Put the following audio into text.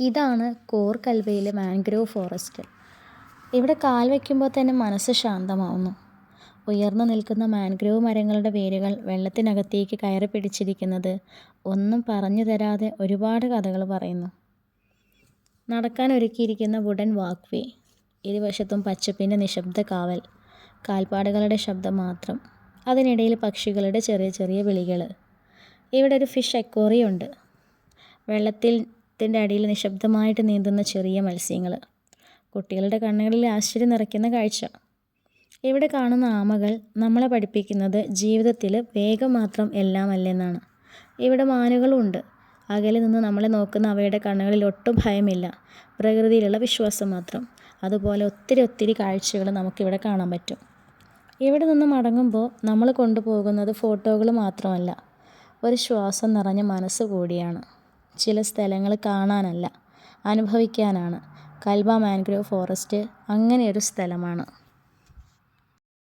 ഇതാണ് core കൽവയിലെ mangrove forest. ഇവിടെ കാൽ വയ്ക്കുമ്പോൾ തന്നെ മനസ്സ് ശാന്തമാവുന്നു. ഉയർന്നു നിൽക്കുന്ന മാൻഗ്രോവ് മരങ്ങളുടെ വേരുകൾ വെള്ളത്തിനകത്തേക്ക് കയറി പിടിച്ചിരിക്കുന്നത് ഒന്നും പറഞ്ഞു തരാതെ ഒരുപാട് കഥകൾ പറയുന്നു. നടക്കാൻ ഒരുക്കിയിരിക്കുന്ന വുഡൻ വാക്ക് വേ, ഇരുവശത്തും പച്ചപ്പിൻ്റെ നിശബ്ദ കാവൽ, കാൽപ്പാടുകളുടെ ശബ്ദം മാത്രം, അതിനിടയിൽ പക്ഷികളുടെ ചെറിയ ചെറിയ വിളികൾ. ഇവിടെ ഒരു ഫിഷ് അക്വേറിയം ഉണ്ട്. വെള്ളത്തിൻ്റെ അടിയിൽ നിശബ്ദമായിട്ട് നീന്തുന്ന ചെറിയ മത്സ്യങ്ങൾ. കുട്ടികളുടെ കണ്ണുകളിൽ ആശ്ചര്യം നിറയ്ക്കുന്ന കാഴ്ച. ഇവിടെ കാണുന്ന ആമകൾ നമ്മളെ പഠിപ്പിക്കുന്നത് ജീവിതത്തിൽ വേഗം മാത്രം എല്ലാമല്ലെന്നാണ്. ഇവിടെ മാനുകളുണ്ട്. അകലെ നിന്ന് നമ്മളെ നോക്കുന്ന അവയുടെ കണ്ണുകളിൽ ഒട്ടും ഭയമില്ല, പ്രകൃതിയിലുള്ള വിശ്വാസം മാത്രം. അതുപോലെ ഒത്തിരി ഒത്തിരി കാഴ്ചകൾ നമുക്കിവിടെ കാണാൻ പറ്റും. ഇവിടെ നിന്ന് മടങ്ങുമ്പോൾ നമ്മൾ കൊണ്ടുപോകുന്നത് ഫോട്ടോകൾ മാത്രമല്ല, ഒരു ശ്വാസം നിറഞ്ഞ മനസ്സ് കൂടിയാണ്. ചില സ്ഥലങ്ങൾ കാണാനല്ല, അനുഭവിക്കാനാണ്. കൽവ മാൻഗ്രോവ് ഫോറസ്റ്റ് അങ്ങനെയൊരു സ്ഥലമാണ്.